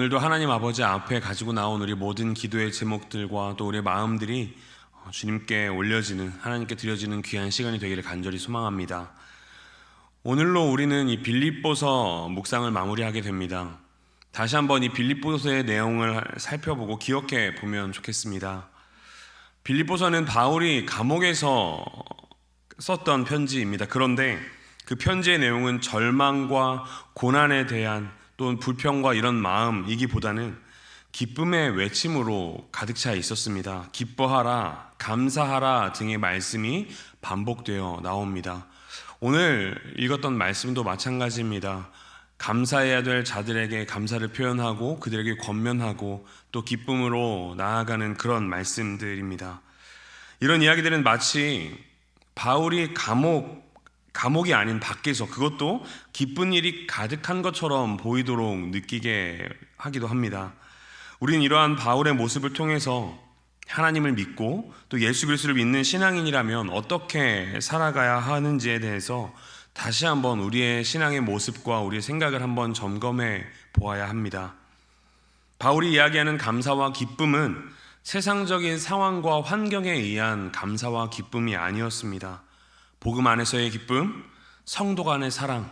오늘도 하나님 아버지 앞에 가지고 나온 우리 모든 기도의 제목들과 또 우리의 마음들이 주님께 올려지는, 하나님께 드려지는 귀한 시간이 되기를 간절히 소망합니다. 오늘로 우리는 이 빌립보서 묵상을 마무리하게 됩니다. 다시 한번 이 빌립보서의 내용을 살펴보고 기억해 보면 좋겠습니다. 빌립보서는 바울이 감옥에서 썼던 편지입니다. 그런데 그 편지의 내용은 절망과 고난에 대한 또는 불평과 이런 마음이기보다는 기쁨의 외침으로 가득 차 있었습니다. 기뻐하라, 감사하라 등의 말씀이 반복되어 나옵니다. 오늘 읽었던 말씀도 마찬가지입니다. 감사해야 될 자들에게 감사를 표현하고 그들에게 권면하고 또 기쁨으로 나아가는 그런 말씀들입니다. 이런 이야기들은 마치 바울이 감옥이 아닌 밖에서, 그것도 기쁜 일이 가득한 것처럼 보이도록 느끼게 하기도 합니다. 우리는 이러한 바울의 모습을 통해서 하나님을 믿고 또 예수 그리스도를 믿는 신앙인이라면 어떻게 살아가야 하는지에 대해서 다시 한번 우리의 신앙의 모습과 우리의 생각을 한번 점검해 보아야 합니다. 바울이 이야기하는 감사와 기쁨은 세상적인 상황과 환경에 의한 감사와 기쁨이 아니었습니다. 복음 안에서의 기쁨, 성도 간의 사랑,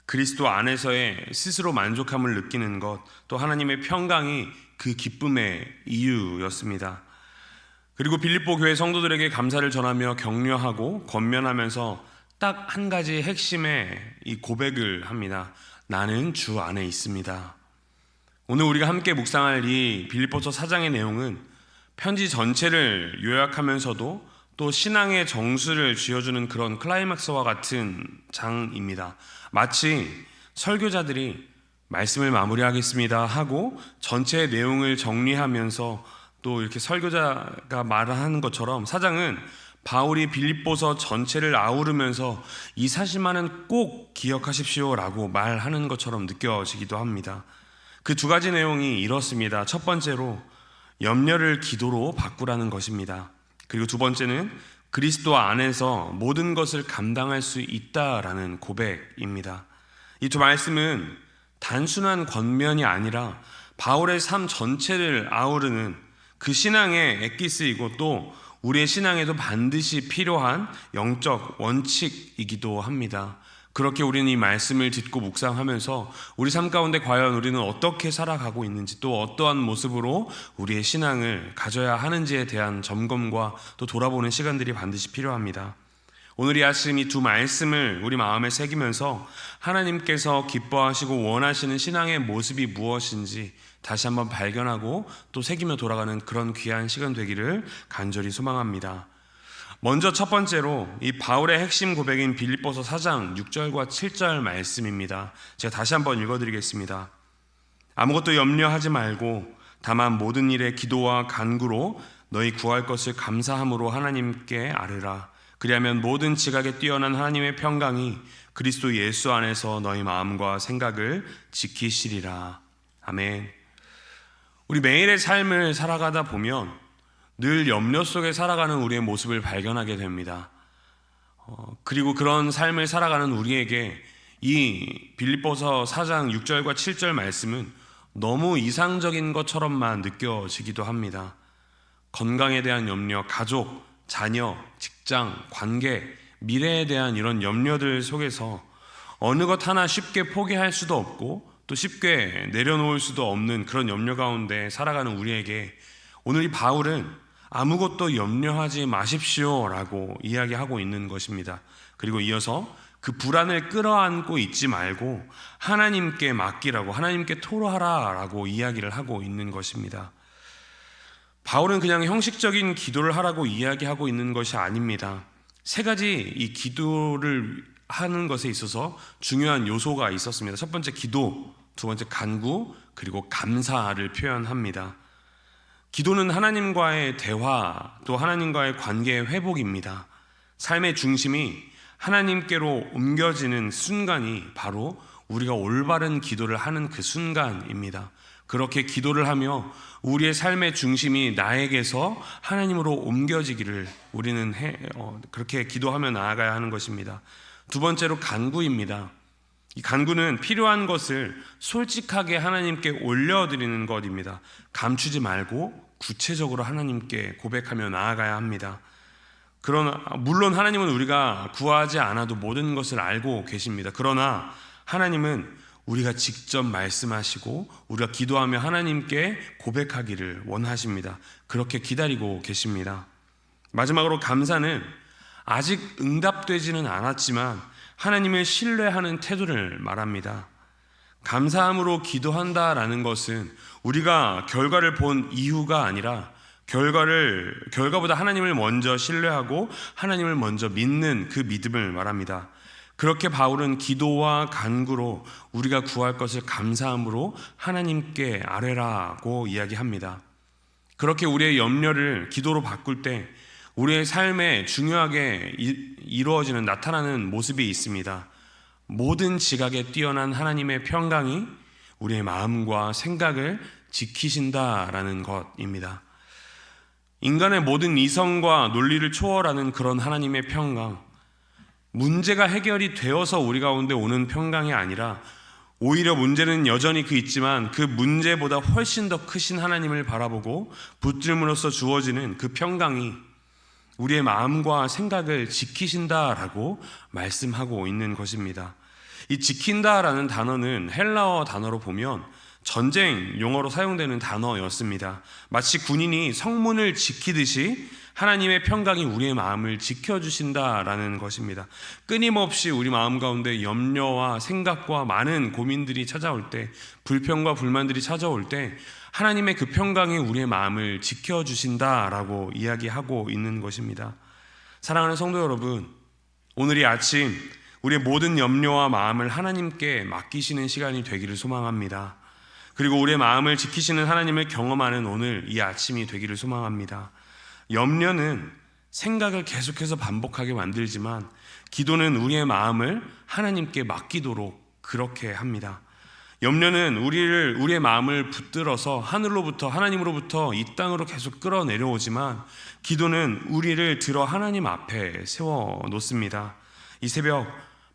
그리스도 안에서의 스스로 만족함을 느끼는 것, 또 하나님의 평강이 그 기쁨의 이유였습니다. 그리고 빌립보 교회 성도들에게 감사를 전하며 격려하고 권면하면서 딱 한 가지 핵심의 이 고백을 합니다. 나는 주 안에 있습니다. 오늘 우리가 함께 묵상할 이 빌립보서 4장의 내용은 편지 전체를 요약하면서도 또 신앙의 정수를 쥐어주는 그런 클라이막스와 같은 장입니다. 마치 설교자들이 말씀을 마무리하겠습니다 하고 전체의 내용을 정리하면서 또 이렇게 설교자가 말하는 것처럼 사장은 바울이 빌립보서 전체를 아우르면서 이 사실만은 꼭 기억하십시오 라고 말하는 것처럼 느껴지기도 합니다. 그 두 가지 내용이 이렇습니다. 첫 번째로 염려를 기도로 바꾸라는 것입니다. 그리고 두 번째는 그리스도 안에서 모든 것을 감당할 수 있다라는 고백입니다. 이 두 말씀은 단순한 권면이 아니라 바울의 삶 전체를 아우르는 그 신앙의 엑기스이고 또 우리의 신앙에도 반드시 필요한 영적 원칙이기도 합니다. 그렇게 우리는 이 말씀을 듣고 묵상하면서 우리 삶 가운데 과연 우리는 어떻게 살아가고 있는지 또 어떠한 모습으로 우리의 신앙을 가져야 하는지에 대한 점검과 또 돌아보는 시간들이 반드시 필요합니다. 오늘 이 아침 이 두 말씀을 우리 마음에 새기면서 하나님께서 기뻐하시고 원하시는 신앙의 모습이 무엇인지 다시 한번 발견하고 또 새기며 돌아가는 그런 귀한 시간 되기를 간절히 소망합니다. 먼저 첫 번째로 이 바울의 핵심 고백인 빌립보서 4장 6절과 7절 말씀입니다. 제가 다시 한번 읽어드리겠습니다. 아무것도 염려하지 말고 다만 모든 일에 기도와 간구로 너희 구할 것을 감사함으로 하나님께 아뢰라. 그리하면 모든 지각에 뛰어난 하나님의 평강이 그리스도 예수 안에서 너희 마음과 생각을 지키시리라. 아멘. 우리 매일의 삶을 살아가다 보면 늘 염려 속에 살아가는 우리의 모습을 발견하게 됩니다. 그리고 그런 삶을 살아가는 우리에게 이 빌립보서 4장 6절과 7절 말씀은 너무 이상적인 것처럼만 느껴지기도 합니다. 건강에 대한 염려, 가족, 자녀, 직장, 관계, 미래에 대한 이런 염려들 속에서 어느 것 하나 쉽게 포기할 수도 없고 또 쉽게 내려놓을 수도 없는 그런 염려 가운데 살아가는 우리에게 오늘 이 바울은 아무것도 염려하지 마십시오 라고 이야기하고 있는 것입니다. 그리고 이어서 그 불안을 끌어안고 있지 말고 하나님께 맡기라고, 하나님께 토로하라 라고 이야기를 하고 있는 것입니다. 바울은 그냥 형식적인 기도를 하라고 이야기하고 있는 것이 아닙니다. 세 가지 이 기도를 하는 것에 있어서 중요한 요소가 있었습니다. 첫 번째 기도, 두 번째 간구, 그리고 감사를 표현합니다. 기도는 하나님과의 대화, 또 하나님과의 관계의 회복입니다. 삶의 중심이 하나님께로 옮겨지는 순간이 바로 우리가 올바른 기도를 하는 그 순간입니다. 그렇게 기도를 하며 우리의 삶의 중심이 나에게서 하나님으로 옮겨지기를 우리는 그렇게 기도하며 나아가야 하는 것입니다. 두 번째로 간구입니다. 이 간구는 필요한 것을 솔직하게 하나님께 올려드리는 것입니다. 감추지 말고 구체적으로 하나님께 고백하며 나아가야 합니다. 그러나 물론 하나님은 우리가 구하지 않아도 모든 것을 알고 계십니다. 그러나 하나님은 우리가 직접 말씀하시고 우리가 기도하며 하나님께 고백하기를 원하십니다. 그렇게 기다리고 계십니다. 마지막으로 감사는 아직 응답되지는 않았지만 하나님을 신뢰하는 태도를 말합니다. 감사함으로 기도한다라는 것은 우리가 결과를 본 이유가 아니라 결과보다 하나님을 먼저 신뢰하고 하나님을 먼저 믿는 그 믿음을 말합니다. 그렇게 바울은 기도와 간구로 우리가 구할 것을 감사함으로 하나님께 아뢰라고 이야기합니다. 그렇게 우리의 염려를 기도로 바꿀 때 우리의 삶에 중요하게 이루어지는 나타나는 모습이 있습니다. 모든 지각에 뛰어난 하나님의 평강이 우리의 마음과 생각을 지키신다라는 것입니다. 인간의 모든 이성과 논리를 초월하는 그런 하나님의 평강, 문제가 해결이 되어서 우리 가운데 오는 평강이 아니라 오히려 문제는 여전히 있지만 그 문제보다 훨씬 더 크신 하나님을 바라보고 붙들므로써 주어지는 그 평강이 우리의 마음과 생각을 지키신다라고 말씀하고 있는 것입니다. 이 지킨다라는 단어는 헬라어 단어로 보면 전쟁 용어로 사용되는 단어였습니다. 마치 군인이 성문을 지키듯이 하나님의 평강이 우리의 마음을 지켜주신다라는 것입니다. 끊임없이 우리 마음 가운데 염려와 생각과 많은 고민들이 찾아올 때, 불평과 불만들이 찾아올 때 하나님의 그 평강이 우리의 마음을 지켜주신다라고 이야기하고 있는 것입니다. 사랑하는 성도 여러분, 오늘 이 아침 우리의 모든 염려와 마음을 하나님께 맡기시는 시간이 되기를 소망합니다. 그리고 우리의 마음을 지키시는 하나님을 경험하는 오늘 이 아침이 되기를 소망합니다. 염려는 생각을 계속해서 반복하게 만들지만 기도는 우리의 마음을 하나님께 맡기도록 그렇게 합니다. 염려는 우리의 마음을 붙들어서 하나님으로부터 이 땅으로 계속 끌어내려오지만 기도는 우리를 들어 하나님 앞에 세워놓습니다. 이 새벽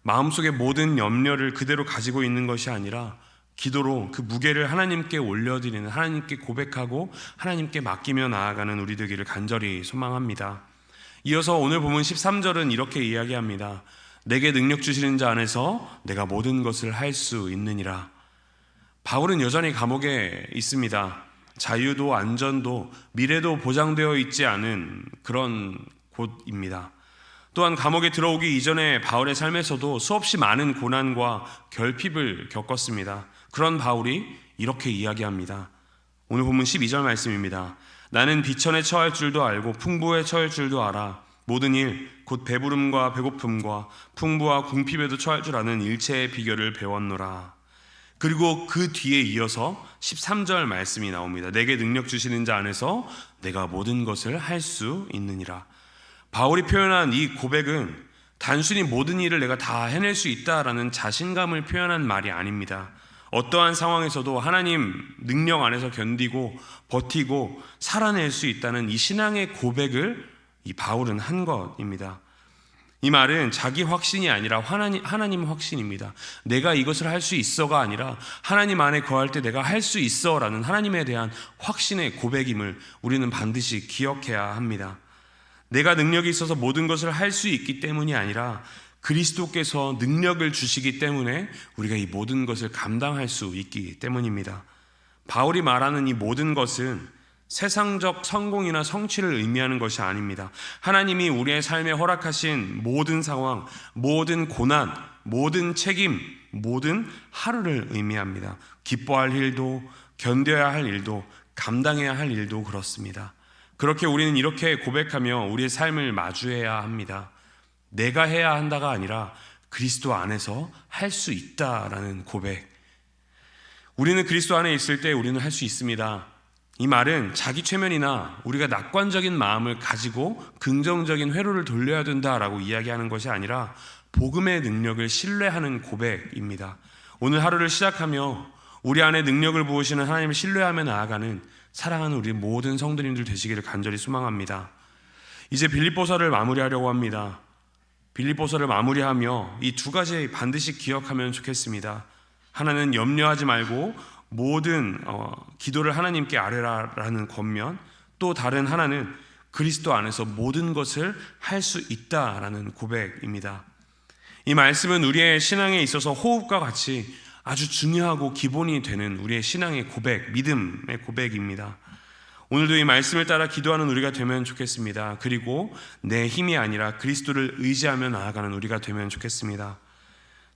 마음속의 모든 염려를 그대로 가지고 있는 것이 아니라 기도로 그 무게를 하나님께 올려드리는, 하나님께 고백하고 하나님께 맡기며 나아가는 우리 되기를 간절히 소망합니다. 이어서 오늘 본문 13절은 이렇게 이야기합니다. 내게 능력 주시는 자 안에서 내가 모든 것을 할 수 있느니라. 바울은 여전히 감옥에 있습니다. 자유도 안전도 미래도 보장되어 있지 않은 그런 곳입니다. 또한 감옥에 들어오기 이전에 바울의 삶에서도 수없이 많은 고난과 결핍을 겪었습니다. 그런 바울이 이렇게 이야기합니다. 오늘 본문 12절 말씀입니다. 나는 비천에 처할 줄도 알고 풍부에 처할 줄도 알아. 모든 일, 곧 배부름과 배고픔과 풍부와 궁핍에도 처할 줄 아는 일체의 비결을 배웠노라. 그리고 그 뒤에 이어서 13절 말씀이 나옵니다. 내게 능력 주시는 자 안에서 내가 모든 것을 할 수 있느니라. 바울이 표현한 이 고백은 단순히 모든 일을 내가 다 해낼 수 있다라는 자신감을 표현한 말이 아닙니다. 어떠한 상황에서도 하나님 능력 안에서 견디고 버티고 살아낼 수 있다는 이 신앙의 고백을 이 바울은 한 것입니다. 이 말은 자기 확신이 아니라 하나님 확신입니다. 내가 이것을 할 수 있어가 아니라 하나님 안에 거할 때 내가 할 수 있어라는 하나님에 대한 확신의 고백임을 우리는 반드시 기억해야 합니다. 내가 능력이 있어서 모든 것을 할 수 있기 때문이 아니라 그리스도께서 능력을 주시기 때문에 우리가 이 모든 것을 감당할 수 있기 때문입니다. 바울이 말하는 이 모든 것은 세상적 성공이나 성취를 의미하는 것이 아닙니다. 하나님이 우리의 삶에 허락하신 모든 상황, 모든 고난, 모든 책임, 모든 하루를 의미합니다. 기뻐할 일도, 견뎌야 할 일도, 감당해야 할 일도 그렇습니다. 그렇게 우리는 이렇게 고백하며 우리의 삶을 마주해야 합니다. 내가 해야 한다가 아니라 그리스도 안에서 할 수 있다라는 고백. 우리는 그리스도 안에 있을 때 우리는 할 수 있습니다. 이 말은 자기 최면이나 우리가 낙관적인 마음을 가지고 긍정적인 회로를 돌려야 된다라고 이야기하는 것이 아니라 복음의 능력을 신뢰하는 고백입니다. 오늘 하루를 시작하며 우리 안에 능력을 부으시는 하나님을 신뢰하며 나아가는 사랑하는 우리 모든 성도님들 되시기를 간절히 소망합니다. 이제 빌립보서를 마무리하려고 합니다. 빌립보서를 마무리하며 이 두 가지 반드시 기억하면 좋겠습니다. 하나는 염려하지 말고 모든 기도를 하나님께 아뢰라라는 권면, 또 다른 하나는 그리스도 안에서 모든 것을 할 수 있다라는 고백입니다. 이 말씀은 우리의 신앙에 있어서 호흡과 같이 아주 중요하고 기본이 되는 우리의 신앙의 고백, 믿음의 고백입니다. 오늘도 이 말씀을 따라 기도하는 우리가 되면 좋겠습니다. 그리고 내 힘이 아니라 그리스도를 의지하며 나아가는 우리가 되면 좋겠습니다.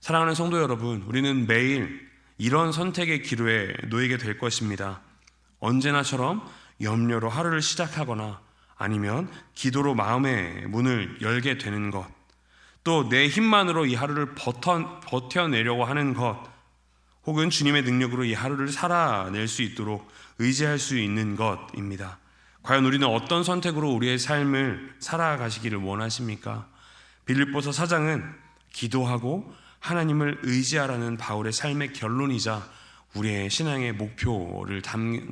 사랑하는 성도 여러분, 우리는 매일 이런 선택의 기로에 놓이게 될 것입니다. 언제나처럼 염려로 하루를 시작하거나 아니면 기도로 마음의 문을 열게 되는 것, 또 내 힘만으로 이 하루를 버텨내려고 하는 것, 혹은 주님의 능력으로 이 하루를 살아낼 수 있도록 의지할 수 있는 것입니다. 과연 우리는 어떤 선택으로 우리의 삶을 살아가시기를 원하십니까? 빌립보서 4장은 기도하고 하나님을 의지하라는 바울의 삶의 결론이자 우리의 신앙의 목표를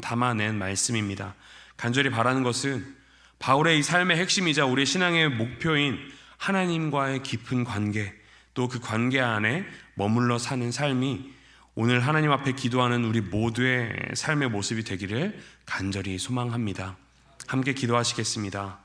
담아낸 말씀입니다. 간절히 바라는 것은 바울의 이 삶의 핵심이자 우리의 신앙의 목표인 하나님과의 깊은 관계, 또 그 관계 안에 머물러 사는 삶이 오늘 하나님 앞에 기도하는 우리 모두의 삶의 모습이 되기를 간절히 소망합니다. 함께 기도하시겠습니다.